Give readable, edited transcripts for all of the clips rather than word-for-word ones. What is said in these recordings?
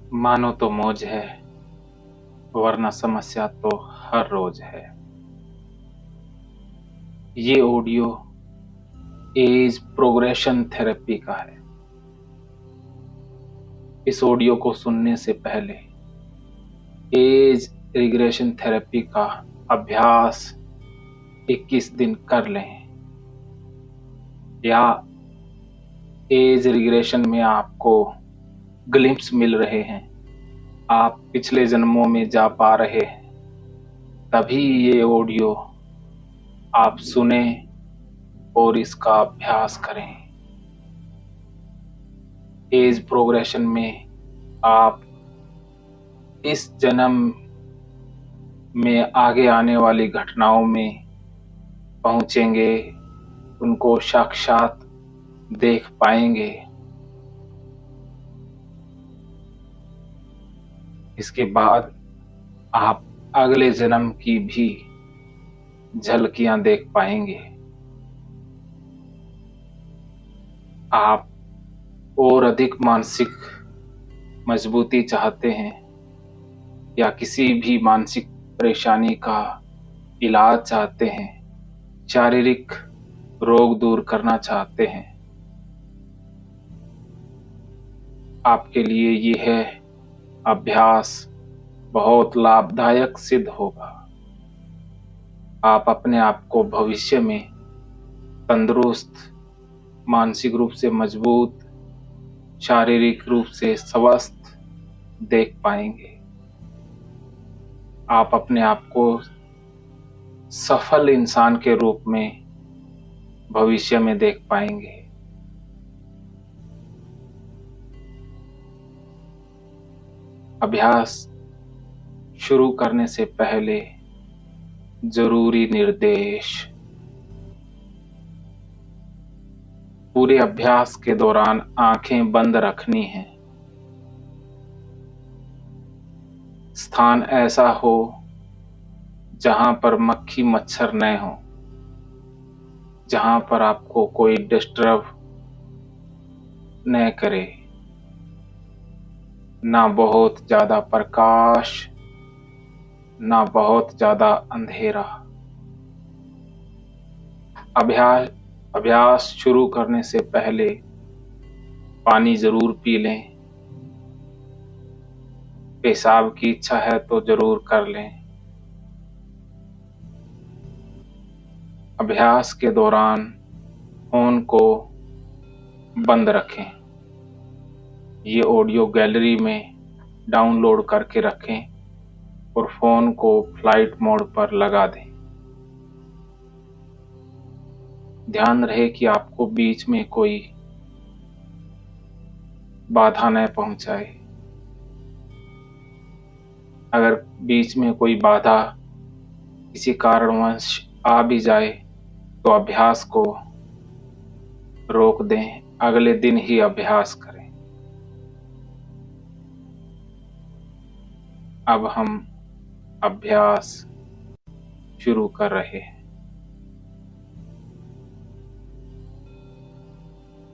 मानो तो मौज है, वरना समस्या तो हर रोज है। ये ऑडियो एज प्रोग्रेशन थेरेपी का है। इस ऑडियो को सुनने से पहले एज रिग्रेशन थेरेपी का अभ्यास 21 दिन कर लें, या एज रिग्रेशन में आपको ग्लिम्प्स मिल रहे हैं, आप पिछले जन्मों में जा पा रहे हैं, तभी ये ऑडियो आप सुने और इसका अभ्यास करें। एज प्रोग्रेशन में आप इस जन्म में आगे आने वाली घटनाओं में पहुंचेंगे, उनको साक्षात देख पाएंगे। इसके बाद आप अगले जन्म की भी झलकियां देख पाएंगे। आप और अधिक मानसिक मजबूती चाहते हैं, या किसी भी मानसिक परेशानी का इलाज चाहते हैं, शारीरिक रोग दूर करना चाहते हैं, आपके लिए यह अभ्यास बहुत लाभदायक सिद्ध होगा। आप अपने आप को भविष्य में तंदुरुस्त, मानसिक रूप से मजबूत, शारीरिक रूप से स्वस्थ देख पाएंगे। आप अपने आप को सफल इंसान के रूप में भविष्य में देख पाएंगे। अभ्यास शुरू करने से पहले जरूरी निर्देश। पूरे अभ्यास के दौरान आंखें बंद रखनी है। स्थान ऐसा हो जहां पर मक्खी मच्छर न हो, जहां पर आपको कोई डिस्टर्ब न करे। ना बहुत ज्यादा प्रकाश, ना बहुत ज्यादा अंधेरा। अभ्यास शुरू करने से पहले पानी जरूर पी लें। पेशाब की इच्छा है तो जरूर कर लें। अभ्यास के दौरान फोन को बंद रखें। ये ऑडियो गैलरी में डाउनलोड करके रखें और फोन को फ्लाइट मोड पर लगा दें। ध्यान रहे कि आपको बीच में कोई बाधा न पहुंचाए। अगर बीच में कोई बाधा किसी कारणवश आ भी जाए तो अभ्यास को रोक दें, अगले दिन ही अभ्यास करें। अब हम अभ्यास शुरू कर रहे हैं।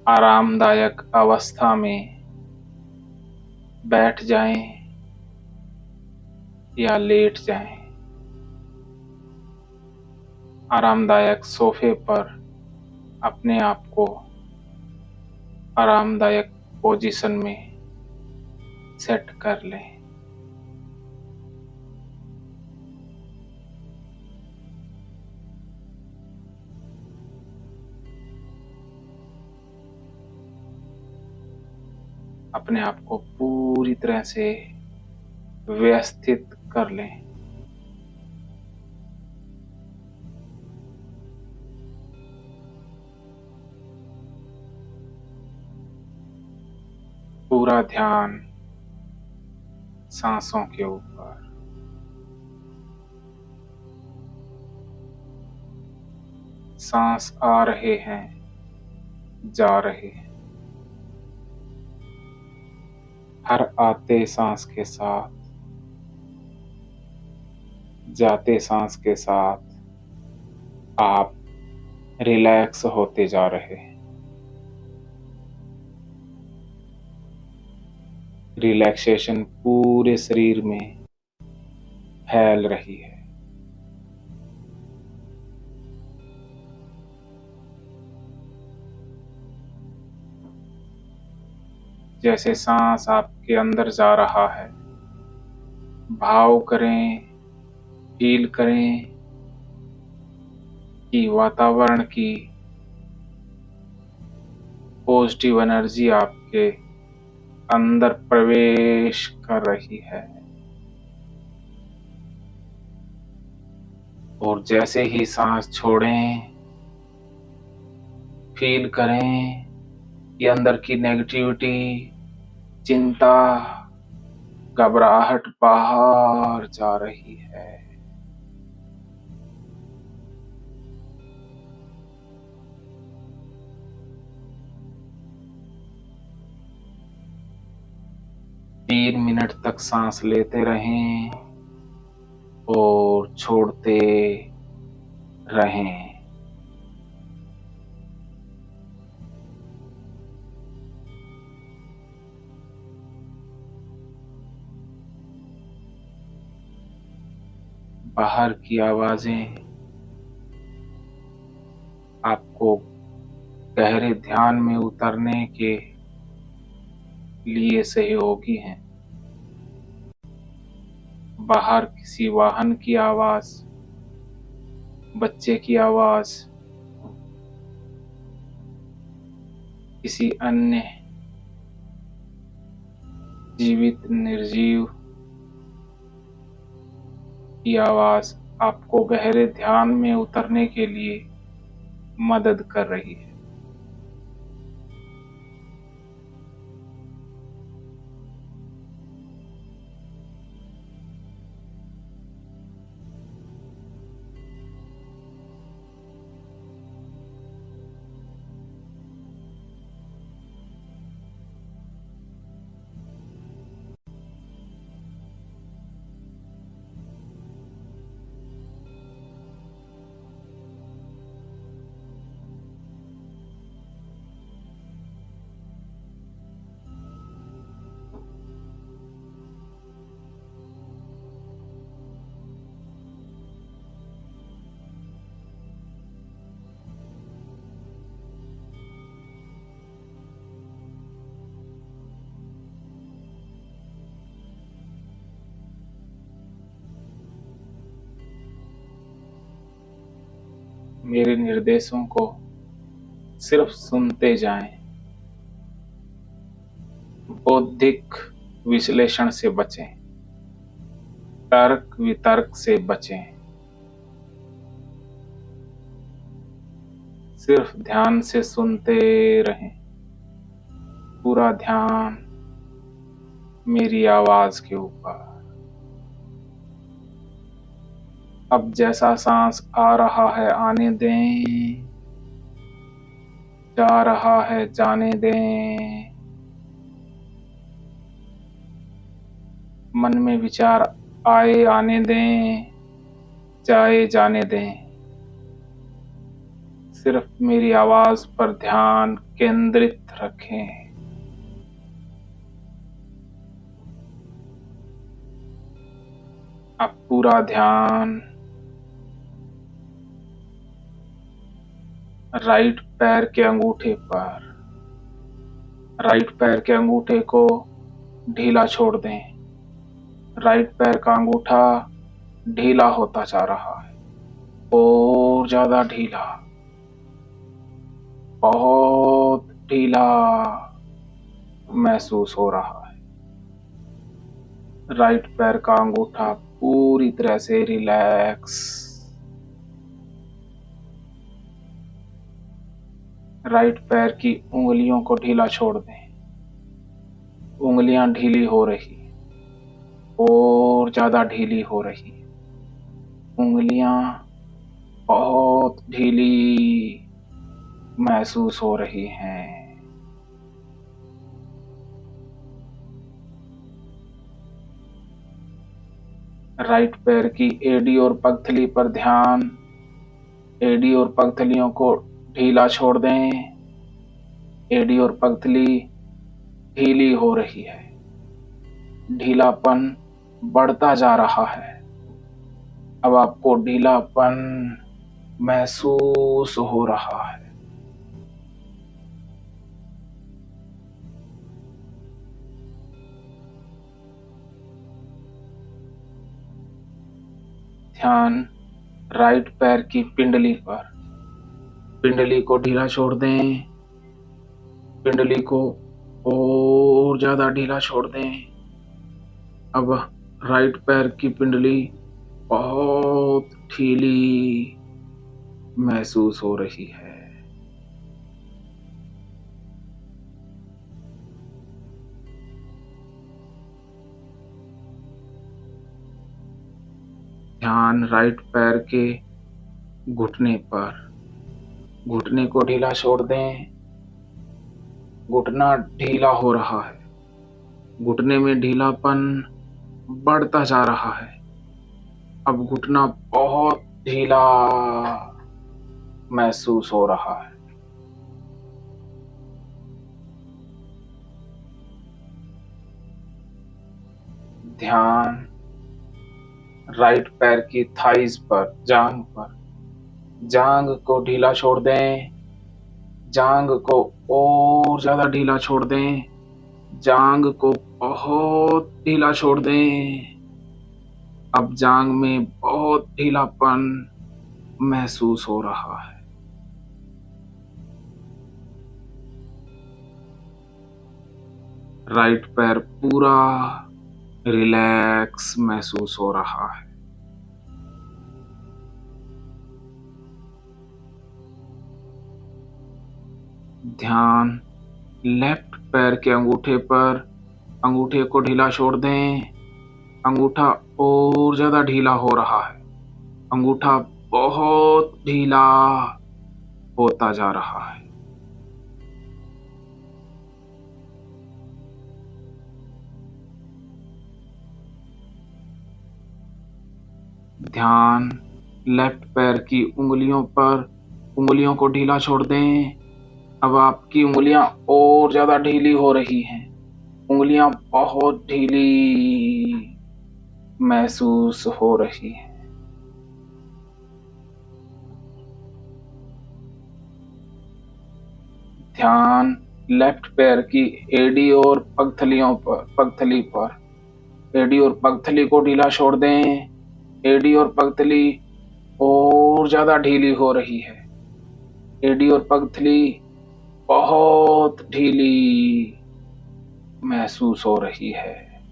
आरामदायक अवस्था में बैठ जाएं या लेट जाएं। आरामदायक सोफे पर अपने आप को आरामदायक पोजीशन में सेट कर लें। अपने आप को पूरी तरह से व्यवस्थित कर लें। पूरा ध्यान सांसों के ऊपर। सांस आ रहे हैं, जा रहे हैं। हर आते सांस के साथ, जाते सांस के साथ आप रिलैक्स होते जा रहे हैं। रिलैक्सेशन पूरे शरीर में फैल रही है। जैसे सांस आपके अंदर जा रहा है, भाव करें, फील करें कि वातावरण की पॉजिटिव एनर्जी आपके अंदर प्रवेश कर रही है। और जैसे ही सांस छोड़ें, फील करें कि अंदर की नेगेटिविटी, चिंता, घबराहट बाहर जा रही है। तीन मिनट तक सांस लेते रहें और छोड़ते रहें। बाहर की आवाजें आपको गहरे ध्यान में उतरने के लिए सहयोगी हैं। बाहर किसी वाहन की आवाज, बच्चे की आवाज, किसी अन्य जीवित निर्जीव की आवाज आपको गहरे ध्यान में उतरने के लिए मदद कर रही है। मेरे निर्देशों को सिर्फ सुनते जाएं। बौद्धिक विश्लेषण से बचें, तर्क वितर्क से बचें। सिर्फ ध्यान से सुनते रहें। पूरा ध्यान मेरी आवाज के ऊपर। अब जैसा सांस आ रहा है आने दें, जा रहा है जाने दें। मन में विचार आए आने दें, जाए जाने दें। सिर्फ मेरी आवाज पर ध्यान केंद्रित रखें। अब पूरा ध्यान राइट पैर के अंगूठे पर। राइट पैर के अंगूठे को ढीला छोड़ दें। राइट पैर का अंगूठा ढीला होता जा रहा है, और ज्यादा ढीला, बहुत ढीला महसूस हो रहा है। राइट पैर का अंगूठा पूरी तरह से रिलैक्स। राइट पैर की उंगलियों को ढीला छोड़ दें। उंगलियां ढीली हो रही, और ज्यादा ढीली हो रही। उंगलियां बहुत ढीली महसूस हो रही हैं। राइट पैर की एड़ी और पगथली पर ध्यान। एड़ी और पगथलियों को ढीला छोड़ दें। एड़ी और पगथली ढीली हो रही है। ढीलापन बढ़ता जा रहा है। अब आपको ढीलापन महसूस हो रहा है। ध्यान राइट पैर की पिंडली पर। पिंडली को ढीला छोड़ दें। पिंडली को और ज्यादा ढीला छोड़ दें। अब राइट पैर की पिंडली बहुत ढीली महसूस हो रही है। ध्यान राइट पैर के घुटने पर। घुटने को ढीला छोड़ दें। घुटना ढीला हो रहा है। घुटने में ढीलापन बढ़ता जा रहा है। अब घुटना बहुत ढीला महसूस हो रहा है। ध्यान राइट पैर की थाइस पर, जांघ पर। जांघ को ढीला छोड़ दें। जांघ को और ज्यादा ढीला छोड़ दें। जांघ को बहुत ढीला छोड़ दें। अब जांघ में बहुत ढीलापन महसूस हो रहा है। राइट पैर पूरा रिलैक्स महसूस हो रहा है। ध्यान लेफ्ट पैर के अंगूठे पर। अंगूठे को ढीला छोड़ दें। अंगूठा और ज्यादा ढीला हो रहा है। अंगूठा बहुत ढीला होता जा रहा है। ध्यान लेफ्ट पैर की उंगलियों पर। उंगलियों को ढीला छोड़ दें। अब आपकी उंगलियां और ज्यादा ढीली हो रही हैं। उंगलियां बहुत ढीली महसूस हो रही हैं। ध्यान लेफ्ट पैर की एड़ी और पगथली पर। एड़ी और पगथली को ढीला छोड़ दें। एड़ी और पगथली और ज्यादा ढीली हो रही है। एड़ी और पगथली बहुत ढीली महसूस हो रही है।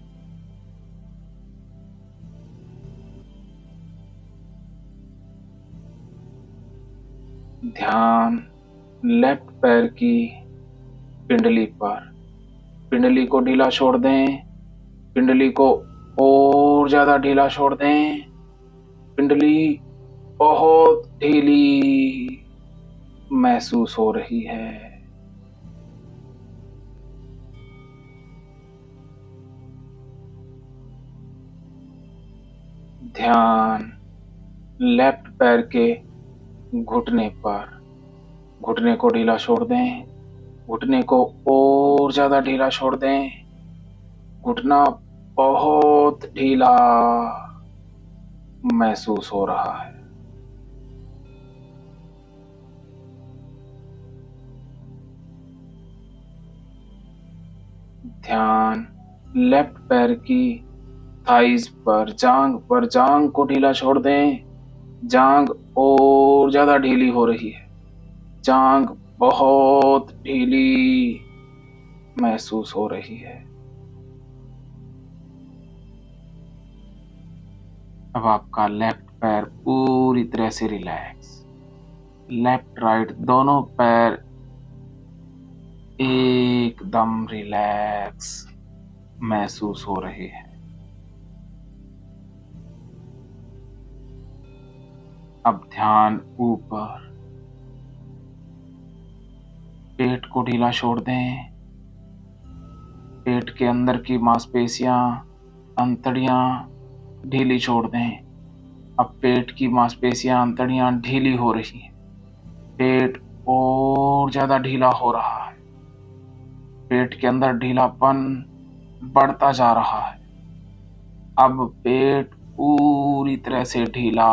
ध्यान लेफ्ट पैर की पिंडली पर। पिंडली को ढीला छोड़ दें। पिंडली को और ज्यादा ढीला छोड़ दें। पिंडली बहुत ढीली महसूस हो रही है। ध्यान लेफ्ट पैर के घुटने पर। घुटने को ढीला छोड़ दें। घुटने को और ज्यादा ढीला छोड़ दें। घुटना बहुत ढीला महसूस हो रहा है। ध्यान लेफ्ट पैर की थाइस पर। जांघ को ढीला छोड़ दें। जांघ और ज्यादा ढीली हो रही है। जांघ बहुत ढीली महसूस हो रही है। अब आपका लेफ्ट पैर पूरी तरह से रिलैक्स। लेफ्ट राइट दोनों पैर एकदम रिलैक्स महसूस हो रहे हैं। अब ध्यान ऊपर। पेट को ढीला छोड़ दें। पेट के अंदर की मांसपेशियां, अंतड़ियां ढीली छोड़ दें। अब पेट की मांसपेशियां, अंतड़ियां ढीली हो रही हैं। पेट और ज्यादा ढीला हो रहा है। पेट के अंदर ढीलापन बढ़ता जा रहा है। अब पेट पूरी तरह से ढीला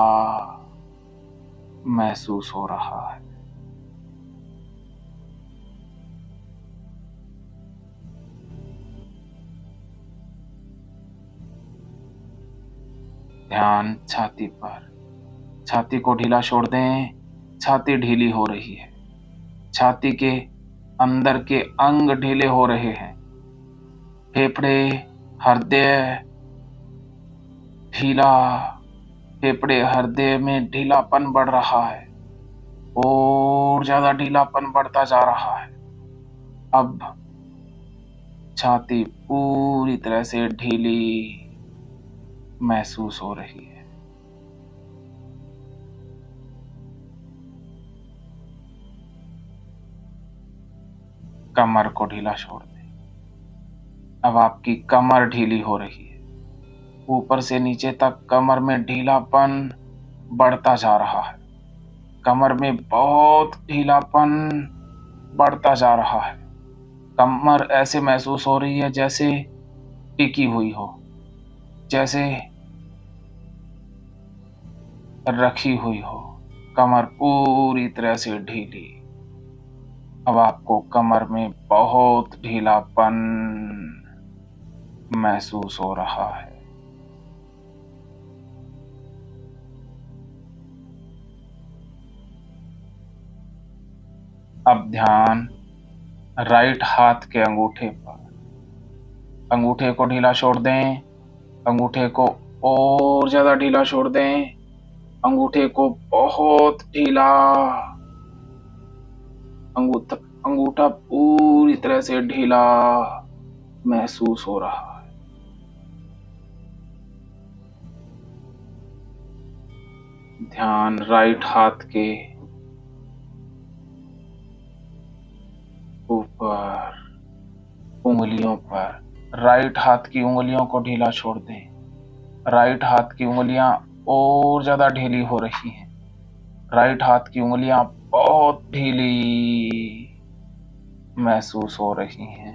महसूस हो रहा है। ध्यान छाती पर। छाती को ढीला छोड़ दें। छाती ढीली हो रही है। छाती के अंदर के अंग ढीले हो रहे हैं। फेफड़े, हृदय ढीला। फेफड़े, हृदय में ढीलापन बढ़ रहा है और ज्यादा ढीलापन बढ़ता जा रहा है। अब छाती पूरी तरह से ढीली महसूस हो रही है। कमर को ढीला छोड़ दें। अब आपकी कमर ढीली हो रही है। ऊपर से नीचे तक कमर में ढीलापन बढ़ता जा रहा है। कमर में बहुत ढीलापन बढ़ता जा रहा है। कमर ऐसे महसूस हो रही है जैसे टिकी हुई हो, जैसे रखी हुई हो। कमर पूरी तरह से ढीली। अब आपको कमर में बहुत ढीलापन महसूस हो रहा है। अब ध्यान राइट हाथ के अंगूठे पर। अंगूठे को ढीला छोड़ दें। अंगूठे को और ज्यादा ढीला छोड़ दें। अंगूठे को बहुत ढीला। अंगूठा पूरी तरह से ढीला महसूस हो रहा है। ध्यान राइट हाथ के ऊपर उंगलियों पर। राइट हाथ की उंगलियों को ढीला छोड़ दें। राइट हाथ की उंगलियां और ज्यादा ढीली हो रही हैं। राइट हाथ की उंगलियां बहुत ढीली महसूस हो रही हैं।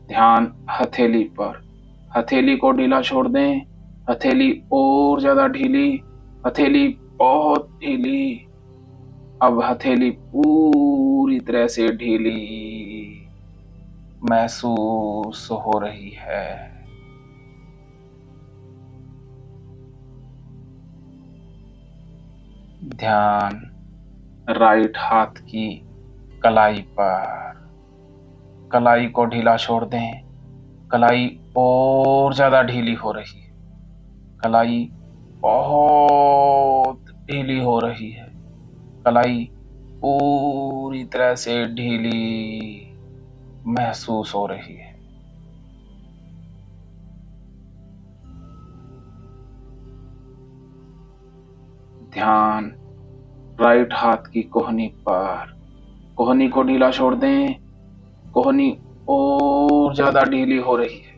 ध्यान हथेली पर। हथेली को ढीला छोड़ दें। हथेली और ज्यादा ढीली। हथेली बहुत ढीली। अब हथेली पूरी तरह से ढीली महसूस हो रही है। ध्यान राइट हाथ की कलाई पर। कलाई को ढीला छोड़ दें। कलाई और ज्यादा ढीली हो रही है। कलाई बहुत ढीली हो रही है। कलाई पूरी तरह से ढीली महसूस हो रही है। ध्यान राइट हाथ की कोहनी पर। कोहनी को ढीला छोड़ दें। कोहनी और ज्यादा ढीली हो रही है।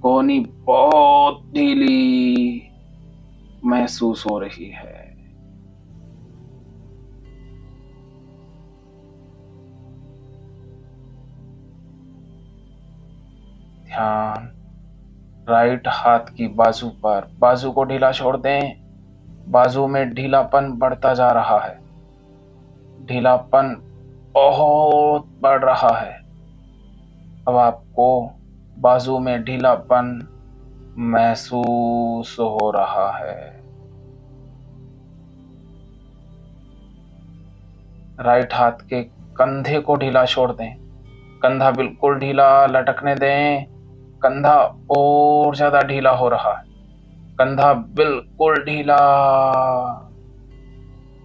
कोहनी बहुत ढीली महसूस हो रही है। ध्यान राइट हाथ की बाजू पर। बाजू को ढीला छोड़ दें। बाजू में ढीलापन बढ़ता जा रहा है। ढीलापन बहुत बढ़ रहा है। अब आपको बाजू में ढीलापन महसूस हो रहा है। राइट हाथ के कंधे को ढीला छोड़ दें। कंधा बिल्कुल ढीला लटकने दें। कंधा और ज्यादा ढीला हो रहा है। कंधा बिल्कुल ढीला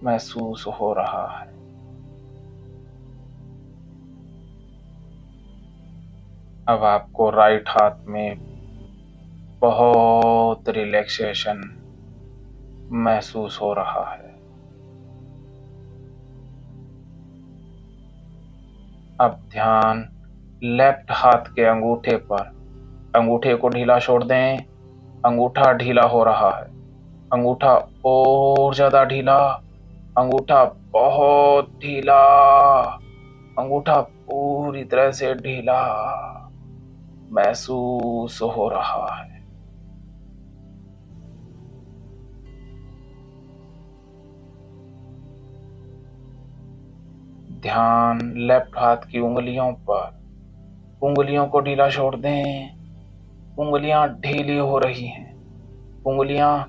महसूस हो रहा है। अब आपको राइट हाथ में बहुत रिलैक्सेशन महसूस हो रहा है। अब ध्यान लेफ्ट हाथ के अंगूठे पर। अंगूठे को ढीला छोड़ दें। अंगूठा ढीला हो रहा है। अंगूठा और ज्यादा ढीला। अंगूठा बहुत ढीला। अंगूठा पूरी तरह से ढीला महसूस हो रहा है। ध्यान लेफ्ट हाथ की उंगलियों पर। उंगलियों को ढीला छोड़ दें। उंगलियां ढीली हो रही हैं। उंगलियां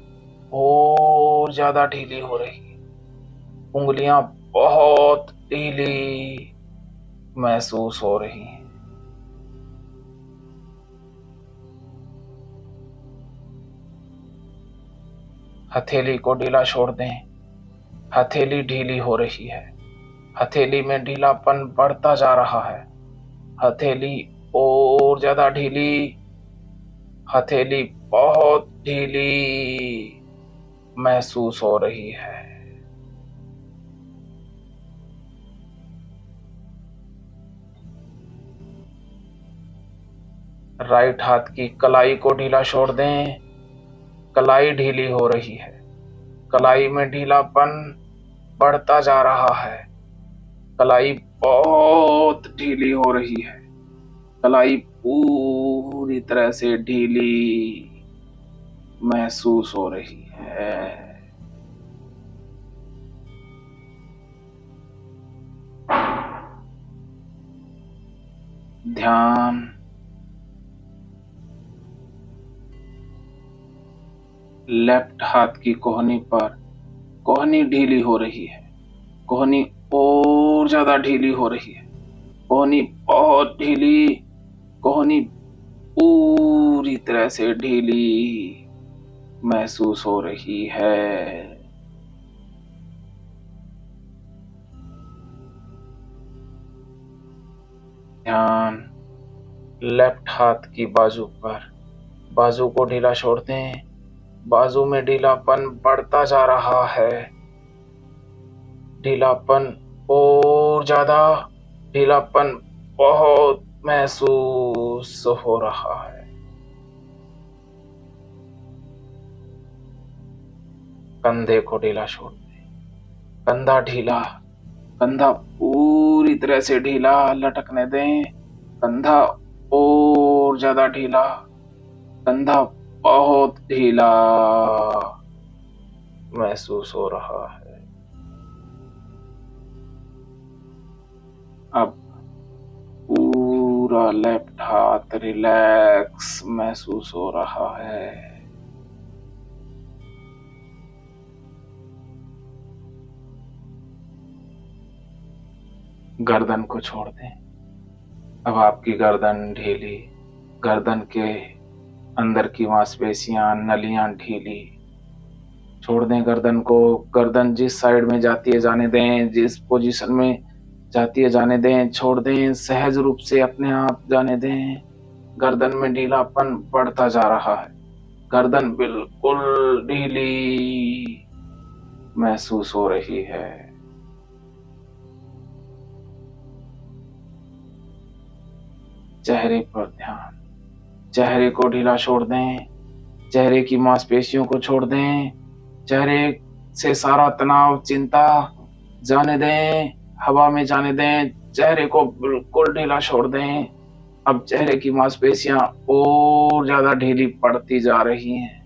और ज्यादा ढीली हो रही हैं। उंगलियां बहुत ढीली महसूस हो रही हैं। हथेली को ढीला छोड़ दें। हथेली ढीली हो रही है। हथेली में ढीलापन बढ़ता जा रहा है। हथेली और ज्यादा ढीली। हथेली बहुत ढीली महसूस हो रही है। राइट हाथ की कलाई को ढीला छोड़ दें। कलाई ढीली हो रही है। कलाई में ढीलापन बढ़ता जा रहा है। कलाई बहुत ढीली हो रही है। कलाई पूरी तरह से ढीली महसूस हो रही है। ध्यान लेफ्ट हाथ की कोहनी पर। कोहनी ढीली हो रही है। कोहनी और ज्यादा ढीली हो रही है। कोहनी बहुत ढीली। कोहनी पूरी तरह से ढीली महसूस हो रही है। ध्यान लेफ्ट हाथ की बाजू पर। बाजू को ढीला छोड़ दें। बाजू में ढीलापन बढ़ता जा रहा है। ढीलापन और ज्यादा। ढीलापन बहुत महसूस हो रहा है। कंधे को ढीला छोड़ दें। कंधा ढीला। कंधा पूरी तरह से ढीला लटकने दें। कंधा और ज्यादा ढीला। कंधा बहुत ढीला महसूस हो रहा है। अब पूरा लेफ्ट हाथ रिलैक्स महसूस हो रहा है। गर्दन को छोड़ दें। अब आपकी गर्दन ढीली। गर्दन के अंदर की मांसपेशियां नलियां ढीली। छोड़ दें गर्दन को। गर्दन जिस साइड में जाती है जाने दें। जिस पोजीशन में जाती है जाने दें। छोड़ दें। सहज रूप से अपने आप जाने दें। गर्दन में ढीलापन बढ़ता जा रहा है। गर्दन बिल्कुल ढीली महसूस हो रही है। चेहरे पर ध्यान। चेहरे को ढीला छोड़ दें। चेहरे की मांसपेशियों को छोड़ दें। चेहरे से सारा तनाव चिंता जाने दें। हवा में जाने दें। चेहरे को बिल्कुल ढीला छोड़ दें। अब चेहरे की मांसपेशियां और ज्यादा ढीली पड़ती जा रही हैं।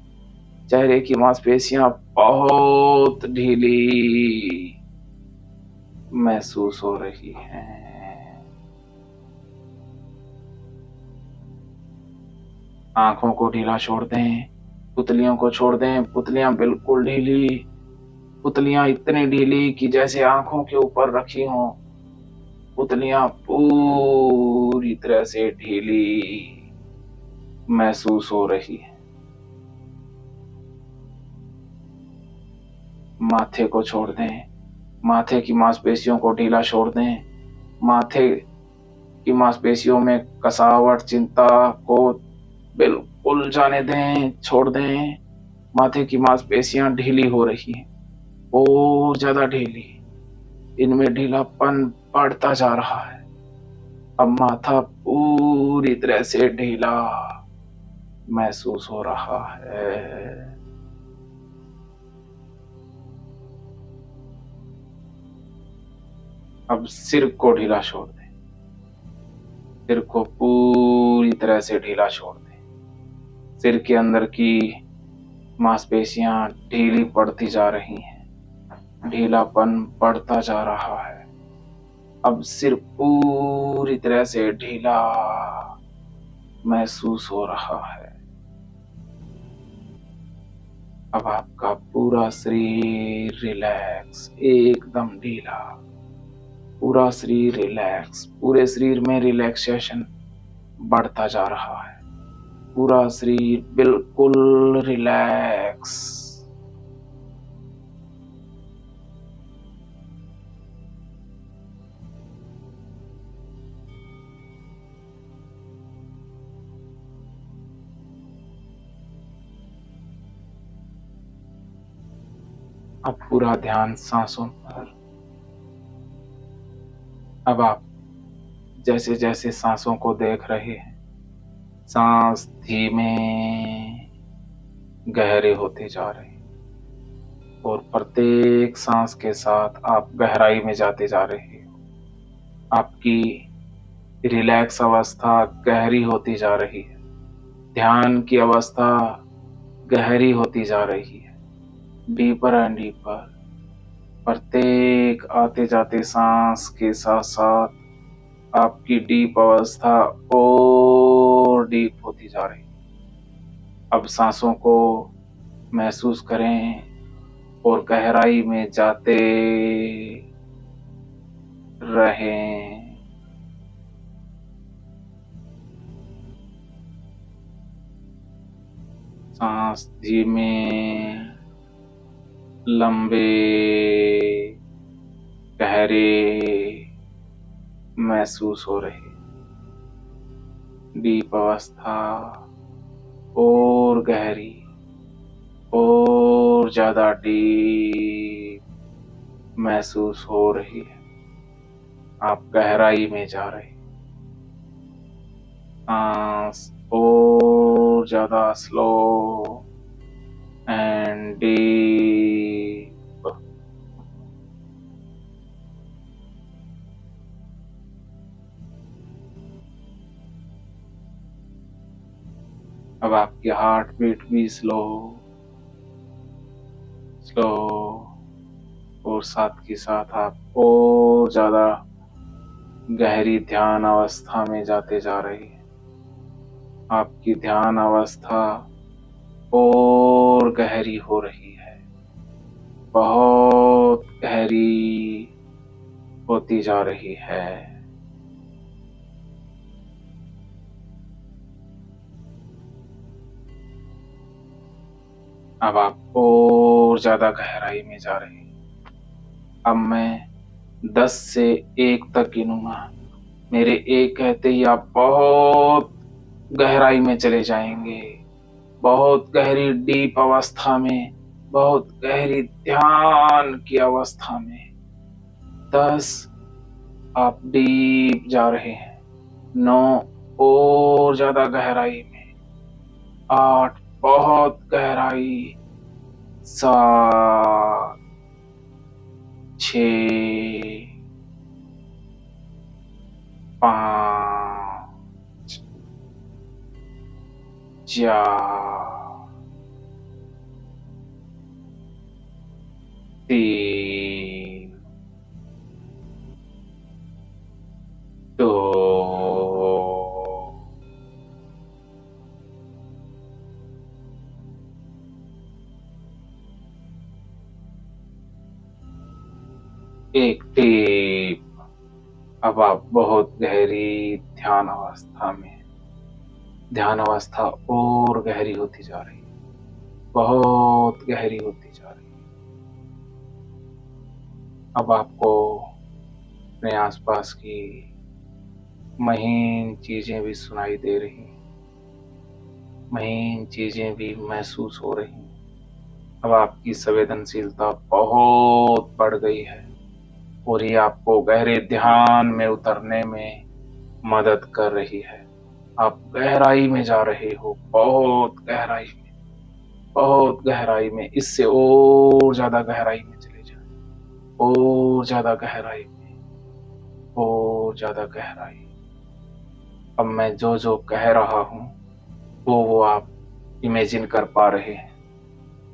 चेहरे की मांसपेशियां बहुत ढीली महसूस हो रही हैं। आंखों को ढीला छोड़ दें। पुतलियों को छोड़ दें। पुतलियां बिल्कुल ढीली। पुतलियां इतनी ढीली कि जैसे आंखों के ऊपर रखी हों। पुतलियां पूरी तरह से ढीली महसूस हो रही है। माथे को छोड़ दें। माथे की मांसपेशियों को ढीला छोड़ दें। माथे की मांसपेशियों में कसावट चिंता को बिल्कुल जाने दें। छोड़ दें। माथे की मांसपेशियां ढीली हो रही हैं और ज्यादा ढीली। इनमें ढीलापन बढ़ता जा रहा है। अब माथा पूरी तरह से ढीला महसूस हो रहा है। अब सिर को ढीला छोड़ दें। सिर को पूरी तरह से ढीला छोड़ दें। सिर के अंदर की मांसपेशियां ढीली पड़ती जा रही हैं, ढीलापन बढ़ता जा रहा है। अब सिर पूरी तरह से ढीला महसूस हो रहा है। अब आपका पूरा शरीर रिलैक्स, एकदम ढीला, पूरा शरीर रिलैक्स, पूरे शरीर में रिलैक्सेशन बढ़ता जा रहा है। पूरा शरीर बिल्कुल रिलैक्स। अब पूरा ध्यान सांसों पर। अब आप जैसे जैसे सांसों को देख रहे हैं, सांस धीमे गहरे होते जा रहे हैं और प्रत्येक सांस के साथ आप गहराई में जाते जा रहे हो। आपकी रिलैक्स अवस्था गहरी होती जा रही है, ध्यान की अवस्था गहरी होती जा रही है, डीपर एंड डीपर। प्रत्येक आते जाते सांस के साथ साथ आपकी डीप अवस्था और डीप होती जा रही है। अब सांसों को महसूस करें और गहराई में जाते रहें। सांस धीमे, लंबे, गहरे महसूस हो रहे। डीप अवस्था और गहरी, और ज्यादा डीप महसूस हो रही है। आप गहराई में जा रहे, सांस और ज्यादा स्लो एंड डीप। अब आपकी हार्ट बीट भी स्लो स्लो, और साथ के साथ आप और ज्यादा गहरी ध्यान अवस्था में जाते जा रहे हैं। आपकी ध्यान अवस्था और गहरी हो रही है, बहुत गहरी होती जा रही है। अब आप और ज्यादा गहराई में जा रहे हैं। अब मैं 10 से 1 तक गिनूंगा। मेरे 1 कहते ही आप बहुत गहराई में चले जाएंगे, बहुत गहरी डीप अवस्था में, बहुत गहरी ध्यान की अवस्था में। 10 आप डीप जा रहे हैं, 9 और ज्यादा गहराई में, 8 बहुत गहराई, 7, 6, 5, 4, 3, 2, 1 डीप। अब आप बहुत गहरी ध्यान अवस्था में, ध्यान अवस्था और गहरी होती जा रही है, बहुत गहरी होती जा रही है। अब आपको अपने आसपास की महीन चीजें भी सुनाई दे रही हैं, महीन चीजें भी महसूस हो रही हैं। अब आपकी संवेदनशीलता बहुत बढ़ गई है और ये आपको गहरे ध्यान में उतरने में मदद कर रही है। आप गहराई में जा रहे हो, बहुत गहराई में, बहुत गहराई में। इससे और ज्यादा गहराई में चले जाए, और ज्यादा गहराई में, और ज्यादा गहराई। अब मैं जो जो कह रहा हूँ वो आप इमेजिन कर पा रहे हैं।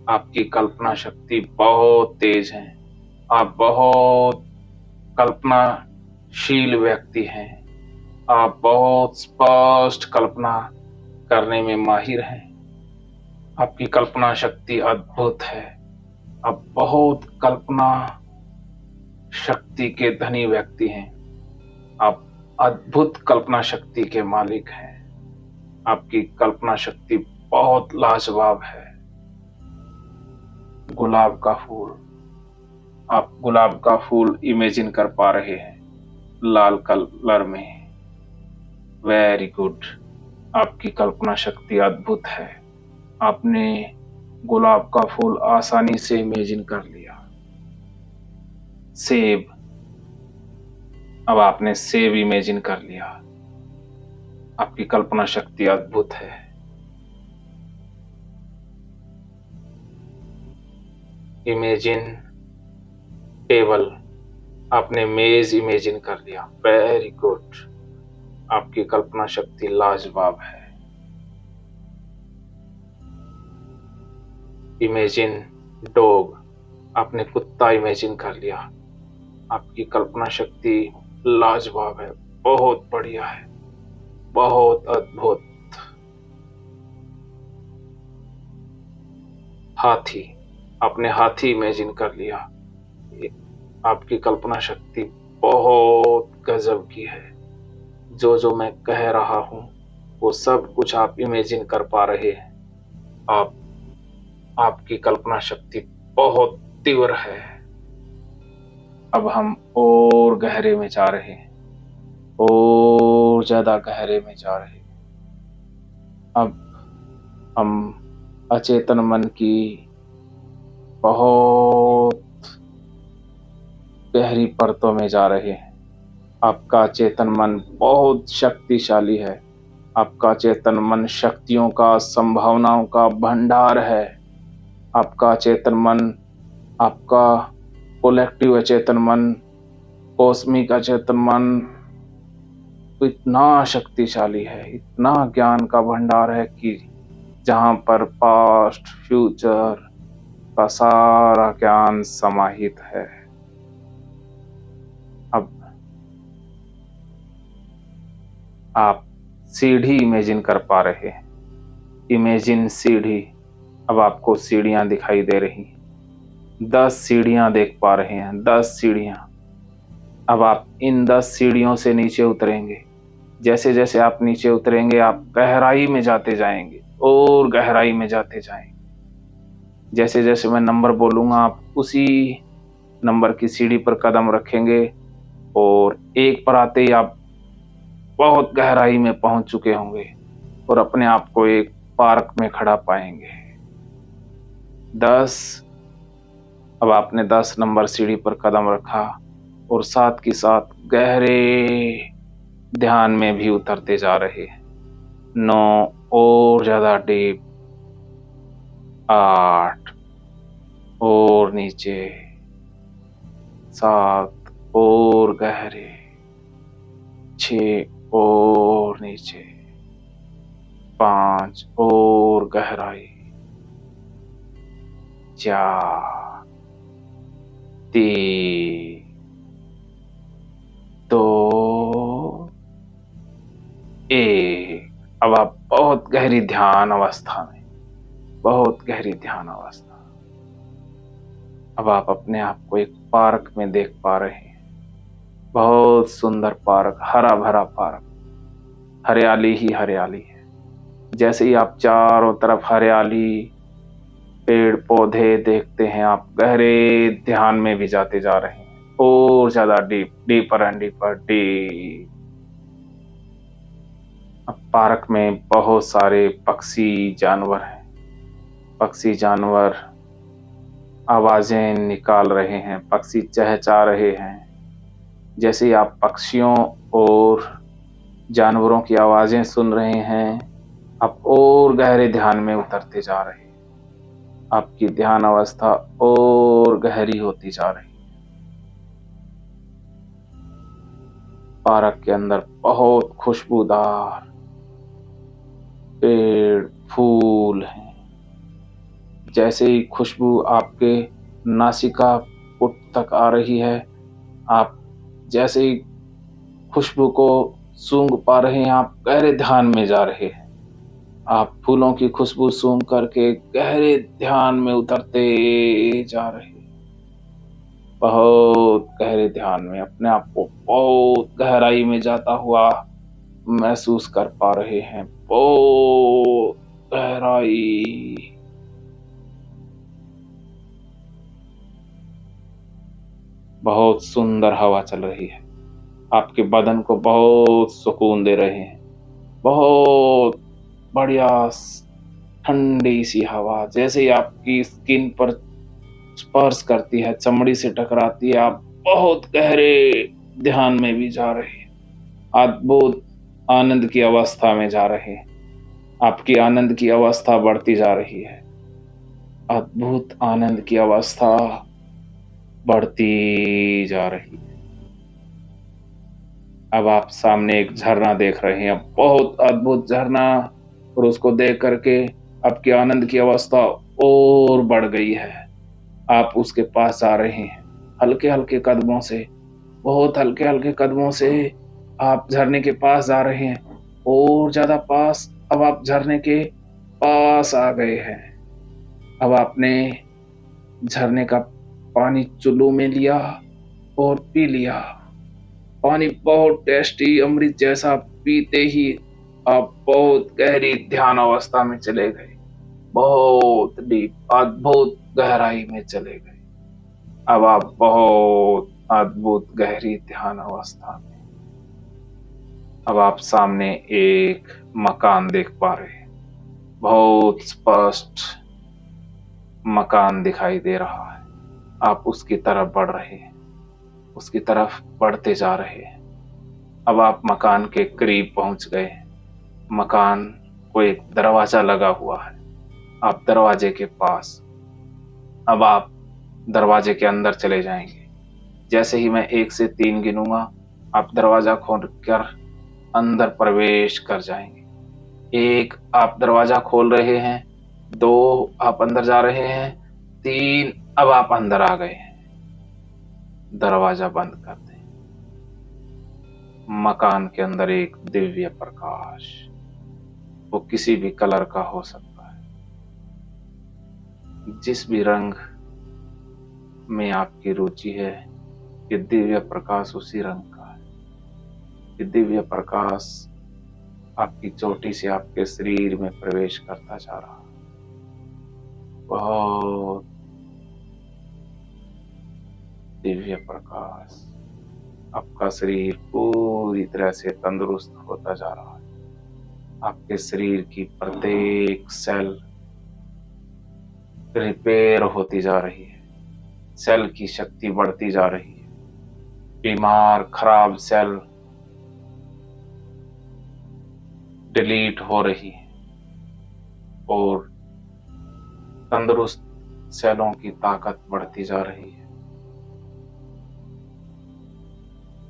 आपकी कल्पना शक्ति बहुत तेज है। आप बहुत कल्पनाशील व्यक्ति हैं। आप बहुत स्पष्ट कल्पना करने में माहिर हैं। आपकी कल्पना शक्ति अद्भुत है। आप बहुत कल्पना शक्ति के धनी व्यक्ति हैं। आप अद्भुत कल्पना शक्ति के मालिक हैं। आपकी कल्पना शक्ति बहुत लाजवाब है। गुलाब का फूल, आप गुलाब का फूल इमेजिन कर पा रहे हैं लाल कलर में। Very good. आपकी कल्पना शक्ति अद्भुत है। आपने गुलाब का फूल आसानी से इमेजिन कर लिया। सेब, अब आपने सेब इमेजिन कर लिया। आपकी कल्पना शक्ति अद्भुत है। इमेजिन टेबल, आपने मेज इमेजिन कर लिया। Very good. आपकी कल्पना शक्ति लाजवाब है। इमेजिन डॉग, आपने कुत्ता इमेजिन कर लिया। आपकी कल्पना शक्ति लाजवाब है, बहुत बढ़िया है, बहुत अद्भुत। हाथी, आपने हाथी इमेजिन कर लिया। आपकी कल्पना शक्ति बहुत गजब की है। जो जो मैं कह रहा हूं वो सब कुछ आप इमेजिन कर पा रहे हैं। आपकी कल्पना शक्ति बहुत तीव्र है। अब हम और गहरे में जा रहे हैं, और ज्यादा गहरे में जा रहे हैं। अब हम अचेतन मन की बहुत गहरी परतों में जा रहे हैं। आपका चेतन मन बहुत शक्तिशाली है। आपका चेतन मन शक्तियों का, संभावनाओं का भंडार है। आपका चेतन मन, आपका कोलेक्टिव अचेतन मन, कॉस्मिक अचेतन मन इतना शक्तिशाली है, इतना ज्ञान का भंडार है कि जहां पर पास्ट फ्यूचर का सारा ज्ञान समाहित है। अब आप सीढ़ी इमेजिन कर पा रहे हैं। इमेजिन सीढ़ी, अब आपको सीढ़ियां दिखाई दे रही हैं। 10 सीढ़ियां देख पा रहे हैं, 10 सीढ़ियां। अब आप इन 10 सीढ़ियों से नीचे उतरेंगे। जैसे जैसे आप नीचे उतरेंगे आप गहराई में जाते जाएंगे और गहराई में जाते जाएंगे। जैसे जैसे मैं नंबर बोलूंगा आप उसी नंबर की सीढ़ी पर कदम रखेंगे और 1 पर आते ही आप बहुत गहराई में पहुंच चुके होंगे और अपने आप को एक पार्क में खड़ा पाएंगे। 10, अब आपने 10 नंबर सीढ़ी पर कदम रखा और साथ के साथ गहरे ध्यान में भी उतरते जा रहे हैं। 9 और ज्यादा डीप, 8 और नीचे, 7 और गहरे, 6 और नीचे, 5 और गहराई, 4, 3, 2, 1। अब आप बहुत गहरी ध्यान अवस्था में, बहुत गहरी ध्यान अवस्था। अब आप अपने आप को एक पार्क में देख पा रहे हैं। बहुत सुंदर पार्क, हरा भरा पार्क, हरियाली ही हरियाली है। जैसे ही आप चारों तरफ हरियाली, पेड़ पौधे देखते हैं आप गहरे ध्यान में भी जाते जा रहे हैं और ज्यादा deep, deeper and deeper deep. अब पार्क में बहुत सारे पक्षी जानवर हैं। पक्षी जानवर आवाजें निकाल रहे हैं, पक्षी चहचहा रहे हैं। जैसे ही आप पक्षियों और जानवरों की आवाजें सुन रहे हैं आप और गहरे ध्यान में उतरते जा रहे हैं। आपकी ध्यान अवस्था और गहरी होती जा रही है। पार्क के अंदर बहुत खुशबूदार पेड़ फूल हैं। जैसे ही खुशबू आपके नासिका पुट तक आ रही है, आप जैसे ही खुशबू को सूंघ पा रहे हैं, आप गहरे ध्यान में जा रहे हैं। आप फूलों की खुशबू सूंघ करके गहरे ध्यान में उतरते जा रहे हैं। बहुत गहरे ध्यान में अपने आप को बहुत गहराई में जाता हुआ महसूस कर पा रहे हैं। बहुत गहराई। बहुत सुंदर हवा चल रही है, आपके बदन को बहुत सुकून दे रहे हैं। बहुत बढ़िया ठंडी सी हवा जैसे ही आपकी स्किन पर स्पर्श करती है, चमड़ी से टकराती है, आप बहुत गहरे ध्यान में भी जा रहे हैं। अद्भुत आनंद की अवस्था में जा रहे हैं। आपकी आनंद की अवस्था बढ़ती जा रही है। अद्भुत आनंद की अवस्था बढ़ती जा रही है। अब आप सामने एक झरना देख रहे हैं, बहुत अद्भुत झरना, और उसको देख करके आपकी आनंद की अवस्था और बढ़ गई है। आप उसके पास जा रहे हैं हल्के हल्के कदमों से, बहुत हल्के हल्के कदमों से आप झरने के पास जा रहे हैं, और ज्यादा पास। अब आप झरने के पास आ गए हैं। अब आपने झरने का पानी चुल्लू में लिया और पी लिया। पानी बहुत टेस्टी अमृत जैसा। पीते ही आप बहुत गहरी ध्यान अवस्था में चले गए, बहुत डीप अद्भुत गहराई में चले गए। अब आप बहुत अद्भुत गहरी ध्यान अवस्था में। अब आप सामने एक मकान देख पा रहे हैं, बहुत स्पष्ट मकान दिखाई दे रहा है। आप उसकी तरफ बढ़ रहे हैं, उसकी तरफ बढ़ते जा रहे हैं। अब आप मकान के करीब पहुंच गए। मकान को एक दरवाजा लगा हुआ है, आप दरवाजे के पास। अब आप दरवाजे के अंदर चले जाएंगे। जैसे ही मैं 1 से 3 गिनूंगा, आप दरवाजा खोल कर अंदर प्रवेश कर जाएंगे। 1, आप दरवाजा खोल रहे हैं। 2, आप अंदर जा रहे हैं। 3, अब आप अंदर आ गए हैं। दरवाजा बंद कर दें। मकान के अंदर एक दिव्य प्रकाश, वो किसी भी कलर का हो सकता है। जिस भी रंग में आपकी रुचि है, ये दिव्य प्रकाश उसी रंग का है। ये दिव्य प्रकाश आपकी चोटी से आपके शरीर में प्रवेश करता जा रहा है। बहुत दिव्य प्रकाश। आपका शरीर पूरी तरह से तंदुरुस्त होता जा रहा है। आपके शरीर की प्रत्येक सेल रिपेयर होती जा रही है। सेल की शक्ति बढ़ती जा रही है। बीमार खराब सेल डिलीट हो रही है और तंदुरुस्त सेलों की ताकत बढ़ती जा रही है।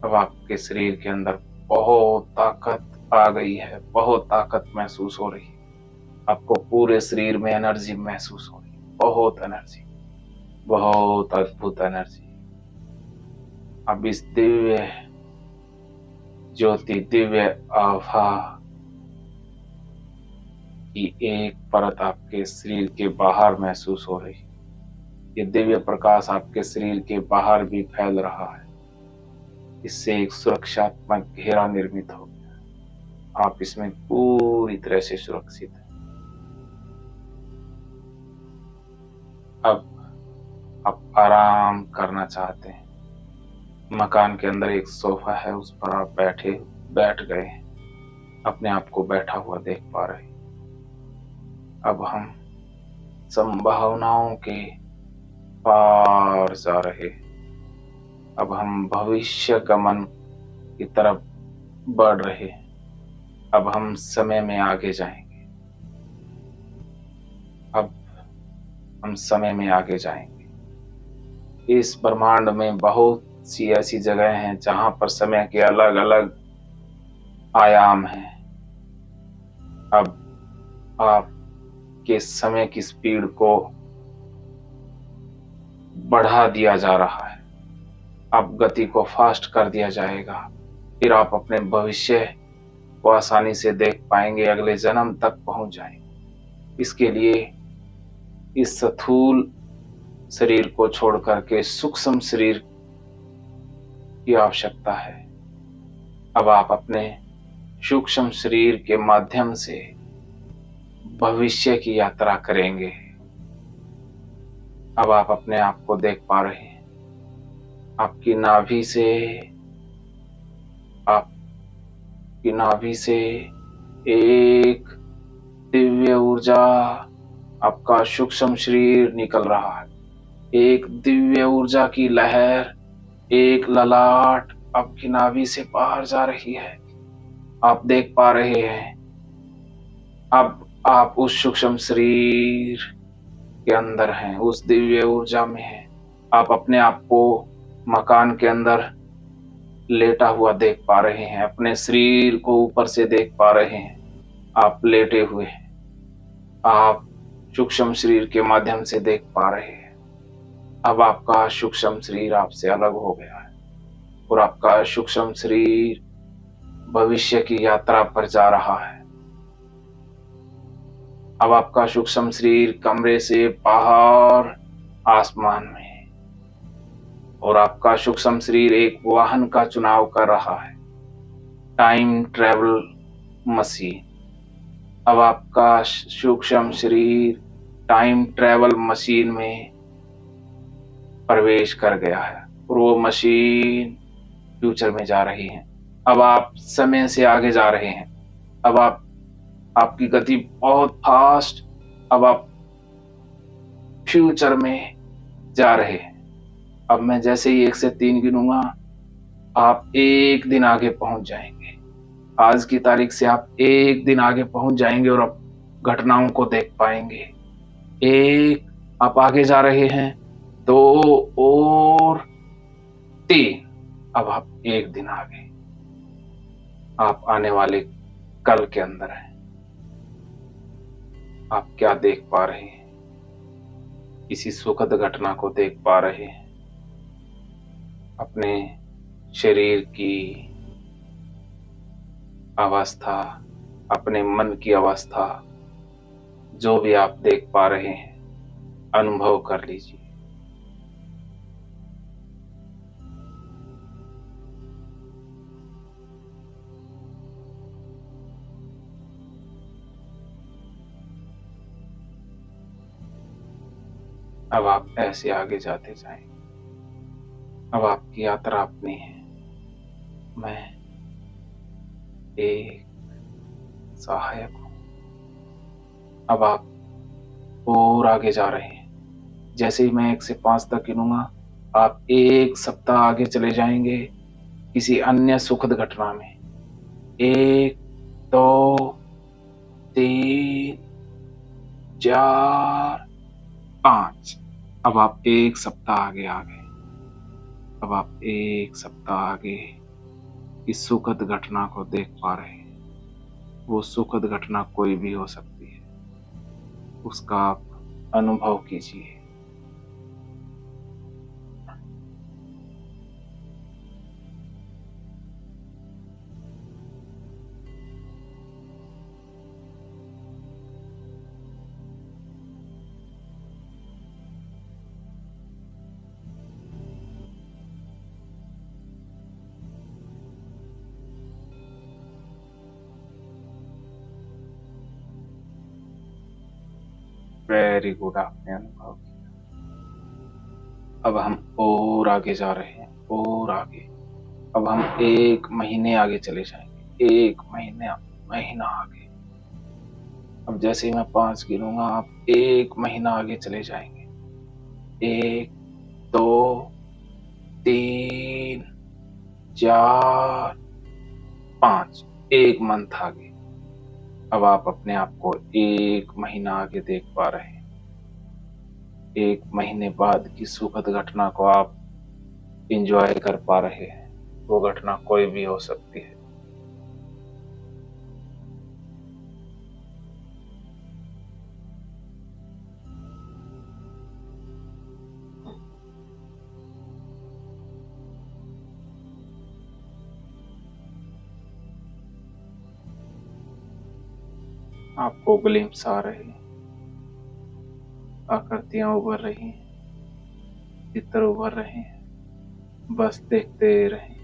अब आपके शरीर के अंदर बहुत ताकत आ गई है, बहुत ताकत महसूस हो रही है। आपको पूरे शरीर में एनर्जी महसूस हो रही है, बहुत एनर्जी, बहुत अद्भुत एनर्जी। अब इस दिव्य ज्योति, दिव्य आभा की एक परत आपके शरीर के बाहर महसूस हो रही है। ये दिव्य प्रकाश आपके शरीर के बाहर भी फैल रहा है। इससे एक सुरक्षात्मक घेरा निर्मित हो गया। आप इसमें पूरी तरह से सुरक्षित हैं। अब आप आराम करना चाहते हैं। मकान के अंदर एक सोफा है, उस पर आप बैठ गए हैं। अपने आप को बैठा हुआ देख पा रहे हैं। अब हम संभावनाओं के पार जा रहे हैं। अब हम भविष्य गमन की तरफ बढ़ रहे हैं। अब हम समय में आगे जाएंगे। अब हम समय में आगे जाएंगे। इस ब्रह्मांड में बहुत सी ऐसी जगह हैं जहां पर समय के अलग अलग आयाम हैं। अब आपके समय की स्पीड को बढ़ा दिया जा रहा है। अब गति को फास्ट कर दिया जाएगा। फिर आप अपने भविष्य को आसानी से देख पाएंगे, अगले जन्म तक पहुंच जाएंगे। इसके लिए इस स्थूल शरीर को छोड़ करके सूक्ष्म शरीर की आवश्यकता है। अब आप अपने सूक्ष्म शरीर के माध्यम से भविष्य की यात्रा करेंगे। अब आप अपने आप को देख पा रहे हैं। आपकी नाभि से एक दिव्य ऊर्जा आपका सूक्ष्म शरीर निकल रहा है। एक दिव्य ऊर्जा की लहर, एक ललाट आपकी नाभि से बाहर जा रही है। आप देख पा रहे हैं। अब आप उस सूक्ष्म शरीर के अंदर हैं, उस दिव्य ऊर्जा में हैं। आप अपने आप को मकान के अंदर लेटा हुआ देख पा रहे हैं। अपने शरीर को ऊपर से देख पा रहे हैं। आप लेटे हुए हैं। आप सूक्ष्म शरीर के माध्यम से देख पा रहे हैं। अब आपका सूक्ष्म शरीर आपसे अलग हो गया है और आपका सूक्ष्म शरीर भविष्य की यात्रा पर जा रहा है। अब आपका सूक्ष्म शरीर कमरे से बाहर आसमान में है और आपका सूक्ष्म शरीर एक वाहन का चुनाव कर रहा है, टाइम ट्रेवल मशीन। अब आपका सूक्ष्म शरीर टाइम ट्रेवल मशीन में प्रवेश कर गया है और वो मशीन फ्यूचर में जा रही है। अब आप समय से आगे जा रहे हैं। अब आपकी गति बहुत फास्ट। अब आप फ्यूचर में जा रहे हैं। अब मैं जैसे ही 1 से 3 गिनूंगा, आप 1 दिन आगे पहुंच जाएंगे। आज की तारीख से आप 1 दिन आगे पहुंच जाएंगे और आप घटनाओं को देख पाएंगे। 1 आप आगे जा रहे हैं, 2 और 3। अब आप 1 दिन आगे। आप आने वाले कल के अंदर हैं। आप क्या देख पा रहे हैं? किसी सुखद घटना को देख पा रहे हैं। अपने शरीर की अवस्था, अपने मन की अवस्था, जो भी आप देख पा रहे हैं, अनुभव कर लीजिए। अब आप ऐसे आगे जाते जाएं। अब आपकी यात्रा अपनी है। मैं एक सहायक हूं। अब आप और आगे जा रहे हैं। जैसे ही मैं 1 से 5 तक गिनूंगा, आप 1 सप्ताह आगे चले जाएंगे किसी अन्य सुखद घटना में। 1, 2, 3, 4, 5। अब आप 1 सप्ताह आगे आ गए। अब आप 1 सप्ताह आगे इस सुखद घटना को देख पा रहे हैं। वो सुखद घटना कोई भी हो सकती है, उसका आप अनुभव कीजिए। वेरी गुड, आपने अनुभव किया। अब हम और आगे जा रहे हैं, और आगे। अब हम 1 महीने आगे चले जाएंगे। 1 महीना आगे। अब जैसे ही मैं 5 गिनूंगा, आप 1 महीना आगे चले जाएंगे। 1, 2, 3, 4, 5। 1 मंथ आगे। अब आप अपने आप को 1 महीना आगे देख पा रहे हैं। 1 महीने बाद की सुखद घटना को आप एंजॉय कर पा रहे हैं। वो घटना कोई भी हो सकती है। आपको ग्लिम्स आ रहे हैं, आकृतियां उभर रही हैं, चित्र उभर रहे हैं, बस देखते रहें।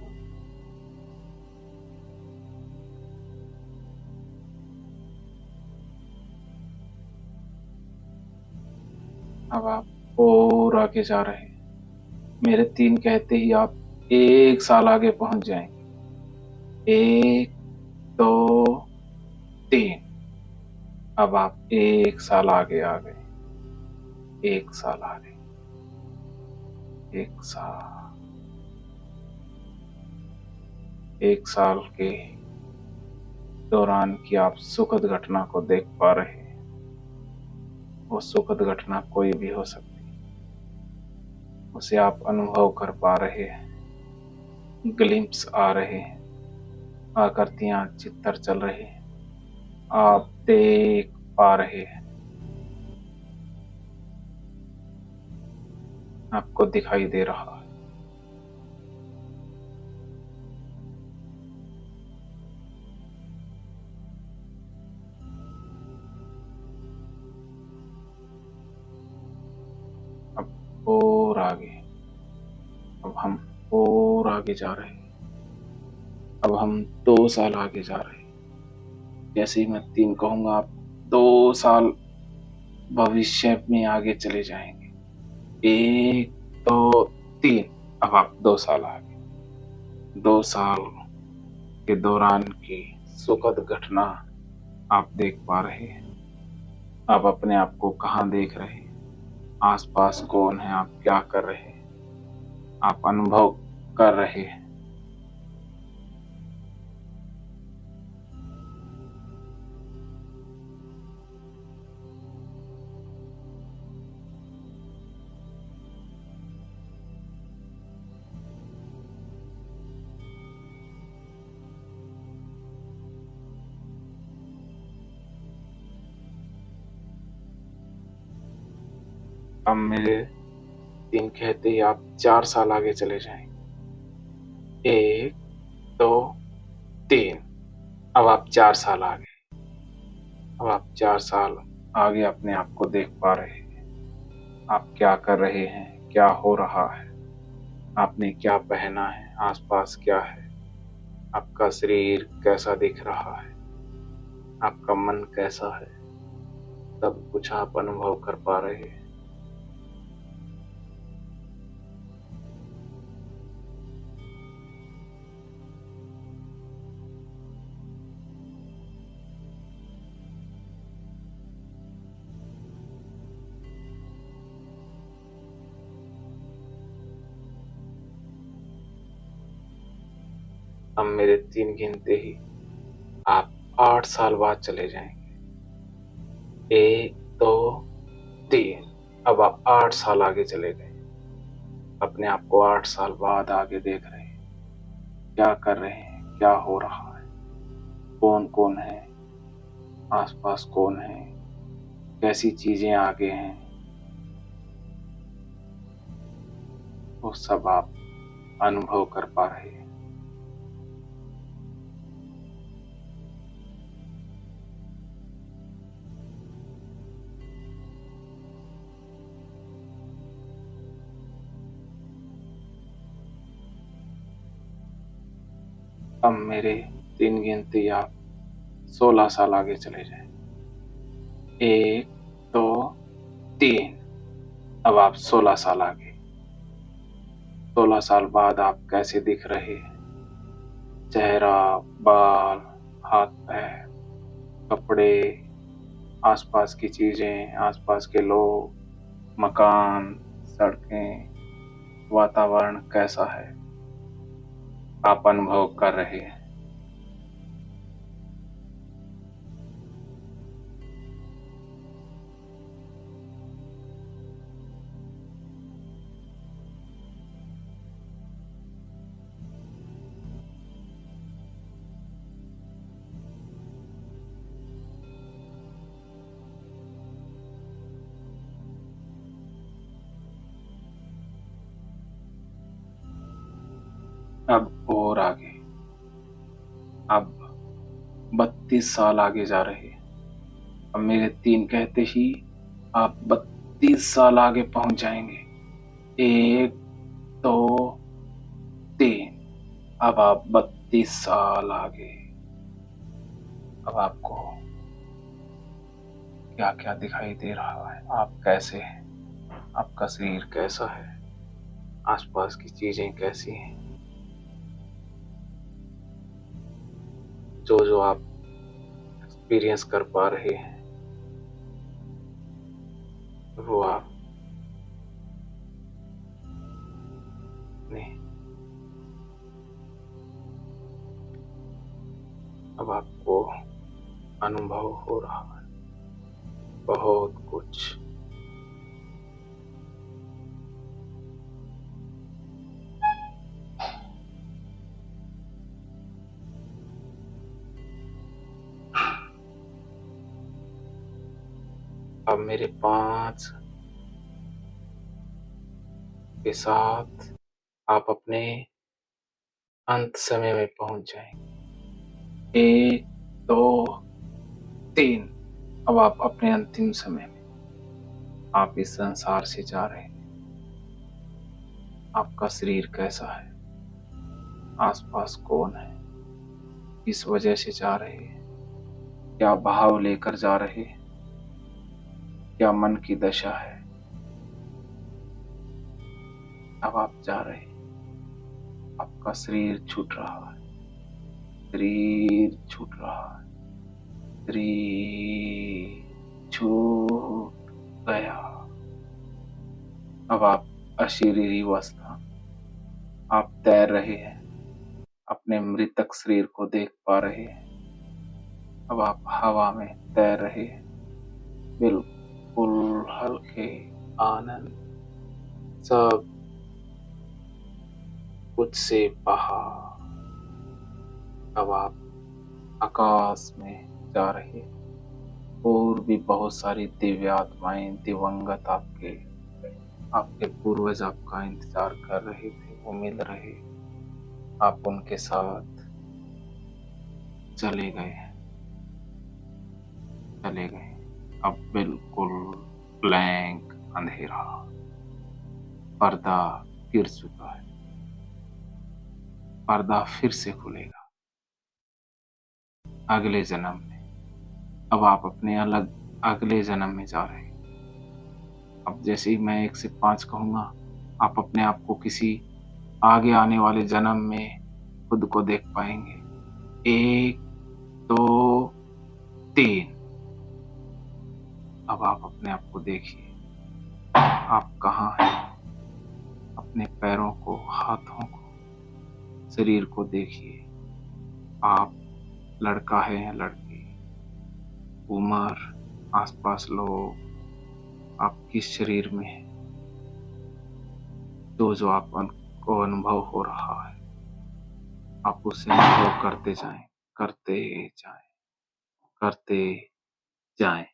अब आप और आगे जा रहे हैं। मेरे 3 कहते ही आप 1 साल आगे पहुंच जाएंगे। 1, 2, 3। अब आप 1 साल आगे आ गए। 1 साल आगे, 1 साल, 1 साल के दौरान की आप सुखद घटना को देख पा रहे हैं। वो सुखद घटना कोई भी हो सकती है, उसे आप अनुभव कर पा रहे हैं। ग्लिम्स आ रहे हैं, आकृतियां, चित्र चल रहे हैं, आप देख पा रहे हैं। आपको दिखाई दे रहा है। अब और आगे, अब हम और आगे जा रहे हैं। अब हम 2 साल आगे जा रहे हैं। जैसे ही मैं 3 कहूंगा, आप 2 साल भविष्य में आगे चले जाएंगे। 1, 2, 3। अब आप 2 साल आगे। 2 साल के दौरान की सुखद घटना आप देख पा रहे हैं। आप अपने आप को कहाँ देख रहे हैं? आसपास कौन है? आप क्या कर रहे हैं? आप अनुभव कर रहे हैं। अब मेरे 3 कहते ही आप 4 साल आगे चले जाएंगे। 1, 2, 3। अब आप 4 साल आगे। अब आप 4 साल आगे अपने आप को देख पा रहे हैं। आप क्या कर रहे हैं? क्या हो रहा है? आपने क्या पहना है? आसपास क्या है? आपका शरीर कैसा दिख रहा है? आपका मन कैसा है? सब कुछ आप अनुभव कर पा रहे हैं। अब मेरे 3 गिनते ही आप 8 साल बाद चले जाएंगे। 1, 2, 3। अब आप 8 साल आगे चले गए। अपने आप को 8 साल बाद आगे देख रहे हैं। क्या कर रहे हैं? क्या हो रहा है? कौन कौन है? आसपास कौन है? कैसी चीजें आगे हैं? वो सब आप अनुभव कर पा रहे हैं। अब मेरे 3 गिनते ही आप 16 साल आगे चले जाएं। 1, 2, 3। अब आप 16 साल आगे। 16 साल बाद आप कैसे दिख रहे हैं? चेहरा, बाल, हाथ पैर, कपड़े, आसपास की चीजें, आसपास के लोग, मकान, सड़कें, वातावरण कैसा है? आप अनुभव कर रहे हैं। और आगे। अब 32 साल आगे जा रहे हैं। अब मेरे 3 कहते ही आप 32 साल आगे पहुंच जाएंगे। 1, 2, 3। अब आप 32 साल आगे। अब आपको क्या क्या दिखाई दे रहा है? आप कैसे हैं? आपका शरीर कैसा है? आसपास की चीजें कैसी हैं? जो जो आप एक्सपीरियंस कर पा रहे हैं वो आप नहीं। अब आपको अनुभव हो रहा है बहुत कुछ। अब मेरे 5 के साथ आप अपने अंत समय में पहुंच जाएंगे। 1, 2, 3। अब आप अपने अंतिम समय में, आप इस संसार से जा रहे हैं। आपका शरीर कैसा है? आसपास कौन है? किस वजह से जा रहे हैं? क्या भाव लेकर जा रहे हैं? क्या मन की दशा है? अब आप जा रहे हैं। आपका शरीर छूट रहा है। शरीर छूट रहा है। शरीर छूट गया। अब आप अशरीरी अवस्था, आप तैर रहे हैं। अपने मृतक शरीर को देख पा रहे हैं। अब आप हवा में तैर रहे हैं, बिल्कुल हल्के, आनंद, सब कुछ से बाहर। अब आप आकाश में जा रहे हैं। और भी बहुत सारी दिव्य आत्माएं, दिवंगत आपके पूर्वज आपका इंतजार कर रहे थे, वो मिल रहे। आप उनके साथ चले गए। अब बिल्कुल ब्लैंक अंधेरा। पर्दा गिर चुका है। पर्दा फिर से खुलेगा अगले जन्म में। अब आप अपने अलग अगले जन्म में जा रहे हैं। अब जैसे ही मैं 1 से 5 कहूंगा, आप अपने आप को किसी आगे आने वाले जन्म में खुद को देख पाएंगे। 1, 2, 3। अब आप अपने आप को देखिए। आप कहाँ हैं? अपने पैरों को, हाथों को, शरीर को देखिए। आप लड़का है या लड़की, उम्र, आसपास लोग, आप किस शरीर में हैं? जो आपको अनुभव हो रहा है, आप उसे अनुभव करते जाएं, करते जाएं, करते जाएं।